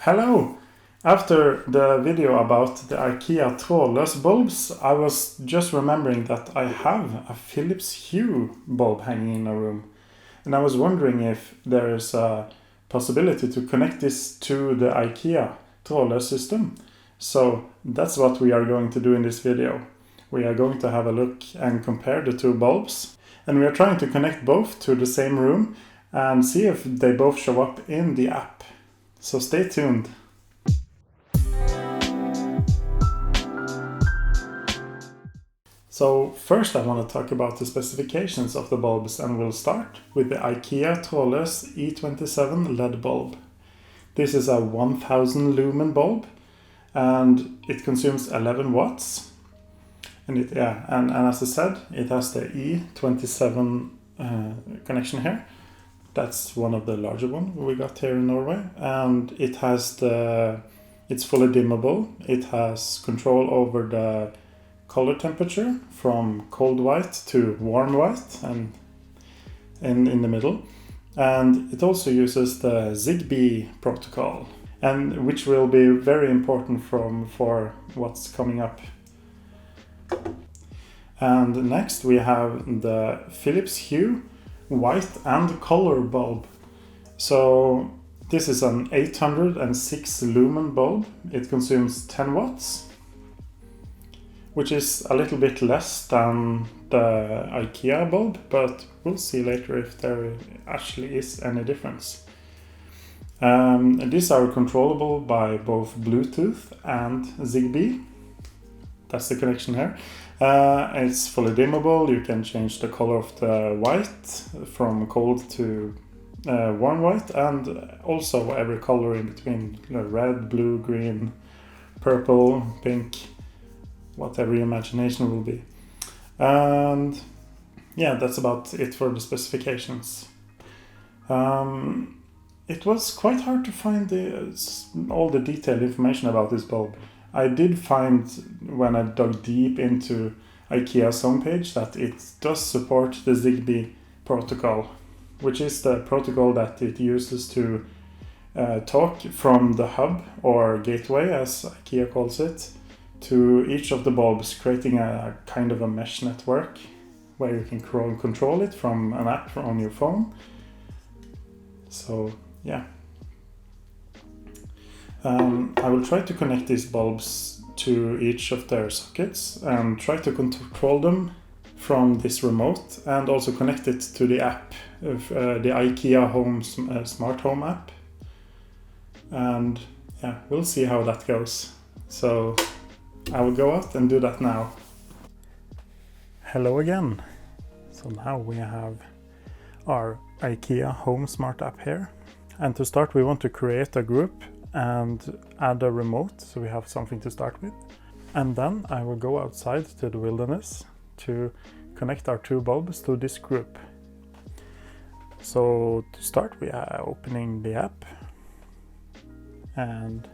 Hello! After the video about the IKEA trådlös bulbs, I was just remembering that I have a Philips Hue bulb hanging in a room. And I was wondering if there is a possibility to connect this to the IKEA trådlös system. So that's what we are going to do in this video. We are going to have a look and compare the two bulbs. And we are trying to connect both to the same room and see if they both show up in the app. So stay tuned. So first I want to talk about the specifications of the bulbs, and we'll start with the IKEA trådlös E27 LED bulb. This is a 1000 lumen bulb and it consumes 11 watts. And as I said, it has the E27 connection here. That's one of the larger ones we got here in Norway, and it has it's fully dimmable. It has control over the color temperature from cold white to warm white, and in the middle. And it also uses the Zigbee protocol, and which will be very important for what's coming up. And next we have the Philips Hue white and color bulb. So this is an 806 lumen bulb. It consumes 10 watts, which is a little bit less than the IKEA bulb, but we'll see later if there actually is any difference. These are controllable by both Bluetooth and Zigbee. That's the connection here. It's fully dimmable. You can change the color of the white from cold to warm white, and also every color in between, red, blue, green, purple, pink, whatever your imagination will be. And yeah, that's about it for the specifications. It was quite hard to find all the detailed information about this bulb. I did find, when I dug deep into IKEA's homepage, that it does support the Zigbee protocol, which is the protocol that it uses to talk from the hub, or gateway as IKEA calls it, to each of the bulbs, creating a kind of a mesh network where you can control it from an app on your phone. So yeah. I will try to connect these bulbs to each of their sockets and try to control them from this remote, and also connect it to the app, the IKEA Smart Home app. And yeah, we'll see how that goes. So I will go out and do that now. Hello again. So now we have our IKEA Home Smart app here. And to start, we want to create a group and add a remote, so we have something to start with. And then I will go outside to the wilderness to connect our two bulbs to this group. So to start, we are opening the app, and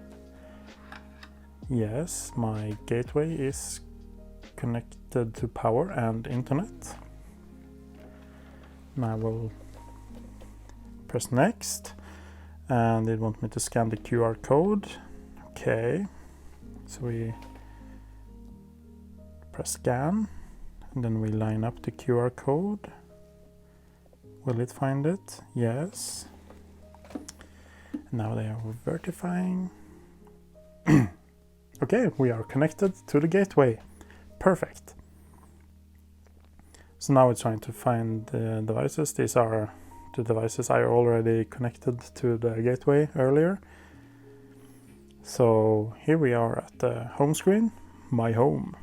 yes, my gateway is connected to power and internet. And I will press next, and it wants me to scan the QR code. Okay, so we press scan, and then we line up the QR code. Will it find it? Yes. Now they are verifying. Okay, we are connected to the gateway. Perfect. So now it's trying to find the devices. These are the devices I already connected to the gateway earlier. So here we are at the home screen, My Home.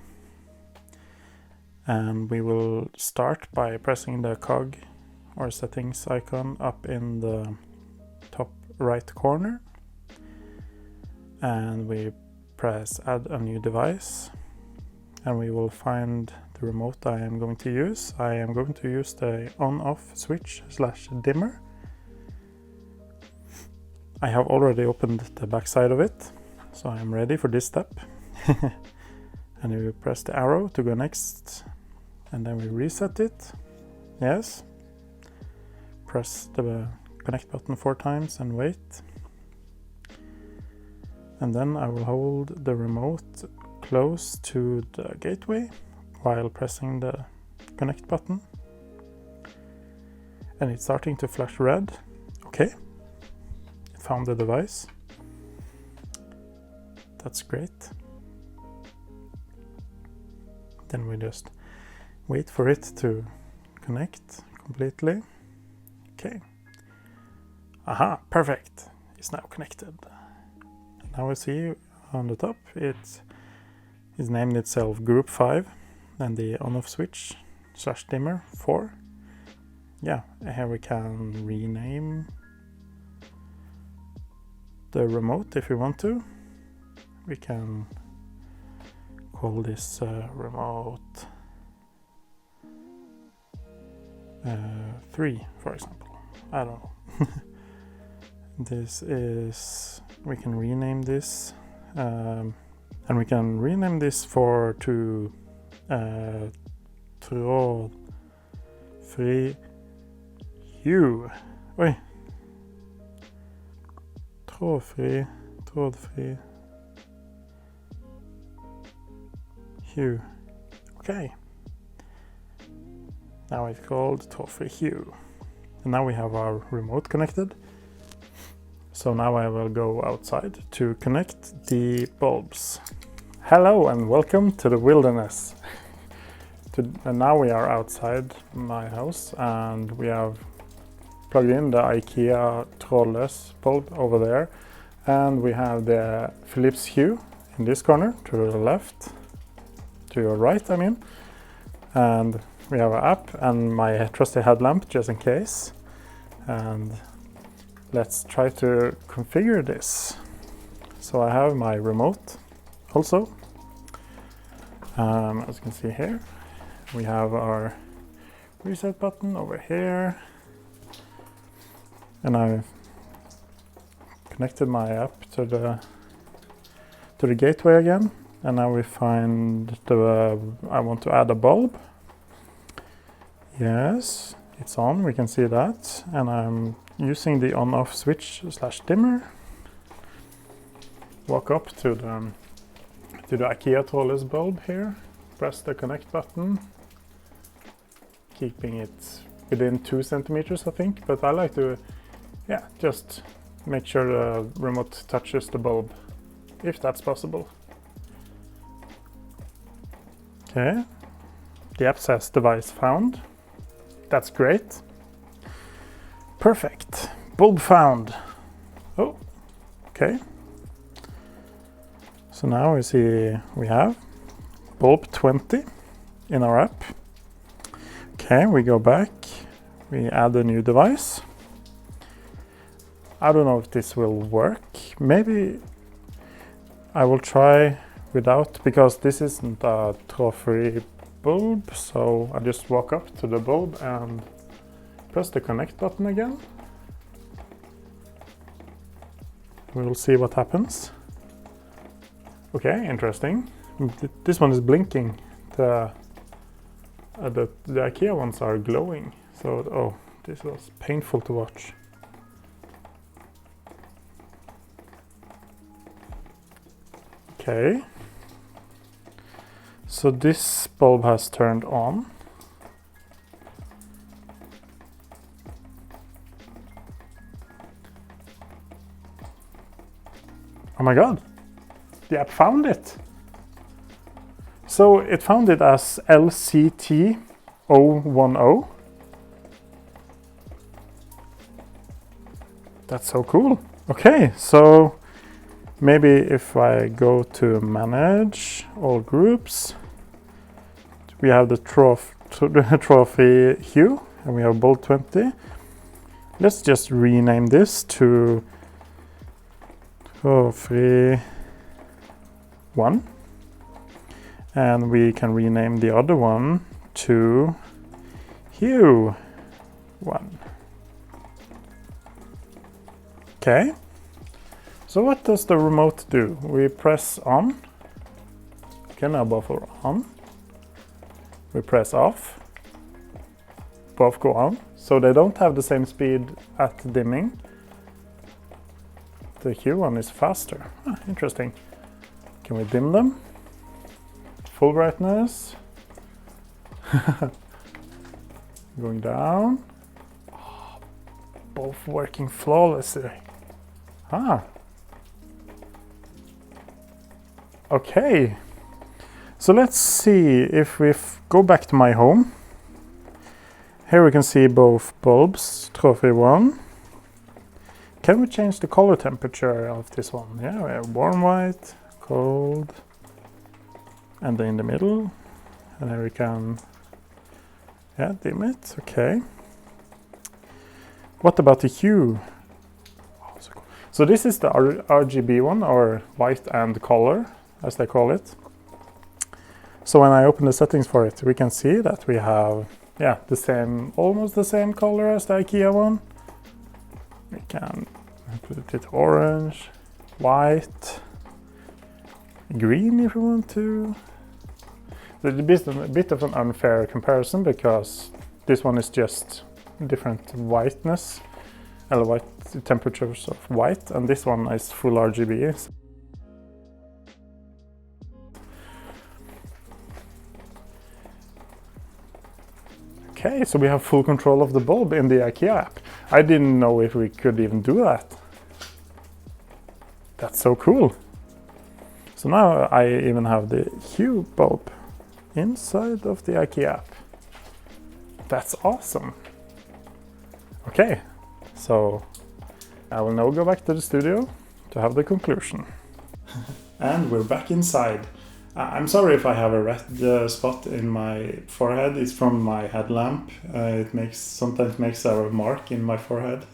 And we will start by pressing the cog or settings icon up in the top right corner. And we press add a new device, and we will find the remote I am going to use. I am going to use the on-off switch / dimmer. I have already opened the back side of it, so I am ready for this step. And we press the arrow to go next, and then we reset it. Yes. Press the connect button 4 times and wait. And then I will hold the remote close to the gateway while pressing the connect button. And it's starting to flash red. Okay, it found the device. That's great. Then we just wait for it to connect completely. Okay. Aha, perfect. It's now connected. And now we see on the top it's named itself Group 5 and the on-off switch / dimmer 4. Yeah, here we can rename the remote if we want to. We can call this remote 3, for example. I don't know. This is, we can rename this, and we can rename this to Trådfri Hue. Oi. Trådfri Hue. Okay. Now it's called Trådfri Hue. And now we have our remote connected. So now I will go outside to connect the bulbs. Hello and welcome to the wilderness. And now we are outside my house and we have plugged in the IKEA trådlös bulb over there. And we have the Philips Hue in this corner to the left, to your right I mean. And we have an app and my trusty headlamp just in case. And let's try to configure this. So I have my remote also. As you can see here, we have our reset button over here. And I've connected my app to the gateway again. And now we find I want to add a bulb. Yes, it's on, we can see that. And I'm using the on-off switch / dimmer. Walk up to the IKEA trådlös bulb here. Press the connect button. Keeping it within 2 centimeters I think, but I like to, yeah, just make sure the remote touches the bulb, if that's possible. Okay, the app says device found. That's great. Perfect. Bulb found. Oh, okay. So now we see we have bulb 20 in our app. Okay, we go back. We add a new device. I don't know if this will work. Maybe I will try without, because this isn't a trådfri bulb, so I just walk up to the bulb and press the connect button again. We'll see what happens. Okay, interesting. This one is blinking. The IKEA ones are glowing. So, oh, this was painful to watch. Okay. So this bulb has turned on. Oh my god, the app found it. So it found it as LCT010. That's so cool. Okay, so maybe if I go to manage all groups, we have the Trådfri Hue and we have bulb 20. Let's just rename this to Trådfri 1. And we can rename the other one to Hue 1. Okay. So what does the remote do? We press on. Okay, now both are on. We press off. Both go on. So they don't have the same speed at dimming. the Hue one is faster. Interesting. Can we dim them? Full brightness. Going down. Oh, both working flawlessly. Okay. So let's see if we go back to my home. Here we can see both bulbs, TRÅDFRI 1. Can we change the color temperature of this one? Yeah, we have warm white, cold, and then in the middle. And then we can, dim it. Okay. What about the hue? Oh, so cool. So this is the RGB one, or white and color, as they call it. So when I open the settings for it, we can see that we have, the same, almost the same color as the IKEA one. We can put it orange, white, green if we want to. It's a bit of an unfair comparison because this one is just different whiteness, white temperatures of white, and this one is full RGB. Okay, so we have full control of the bulb in the IKEA app. I didn't know if we could even do that. That's so cool. So now I even have the Hue bulb inside of the IKEA app. That's awesome. Okay, so I will now go back to the studio to have the conclusion. And we're back inside. I'm sorry if I have a red spot in my forehead. It's from my headlamp. It sometimes makes a mark in my forehead.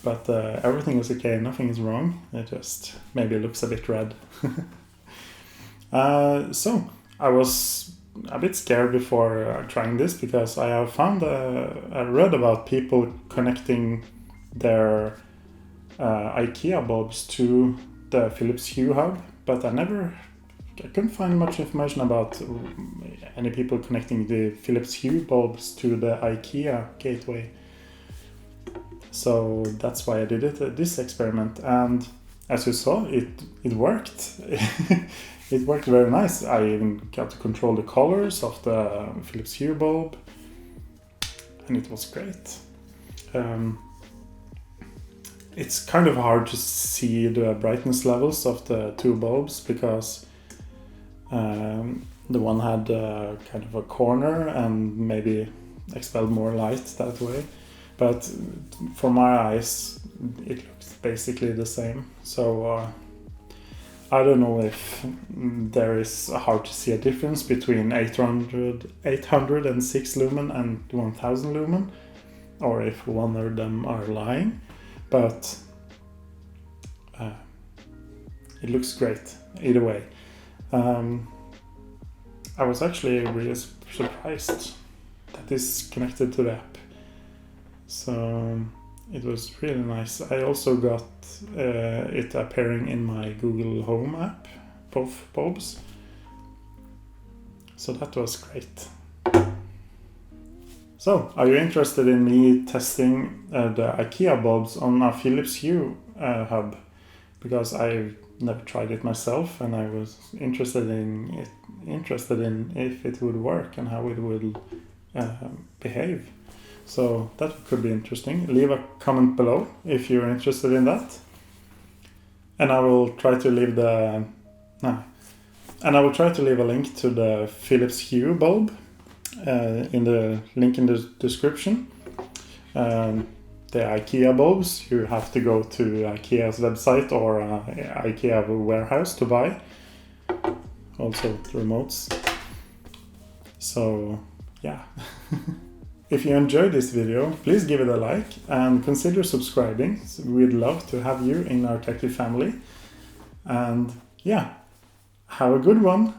But everything is okay, nothing is wrong. It just maybe looks a bit red. So I was a bit scared before trying this because I have found I read about people connecting their IKEA bulbs to the Philips Hue Hub, but I couldn't find much information about any people connecting the Philips Hue bulbs to the IKEA gateway. So that's why I did this experiment, and as you saw, it worked. It worked very nice. I even got to control the colors of the Philips Hue bulb, and it was great. It's kind of hard to see the brightness levels of the two bulbs because the one had kind of a corner and maybe expelled more light that way. But for my eyes, it looks basically the same. So I don't know if there is hard to see a difference between 806 lumen and 1000 lumen, or if one of them are lying. But it looks great either way. I was actually really surprised that this connected to the app. So it was really nice. I also got it appearing in my Google Home app, both bulbs. So that was great. So, are you interested in me testing the IKEA bulbs on a Philips Hue Hub? Because I've never tried it myself, and I was interested in if it would work and how it would behave. So that could be interesting. Leave a comment below if you're interested in that, and I will try to leave a link to the Philips Hue bulb in the link in the description. The IKEA bulbs, you have to go to IKEA's website or IKEA warehouse to buy. Also the remotes. So yeah. If you enjoyed this video, please give it a like and consider subscribing. We'd love to have you in our techie family. And yeah, have a good one.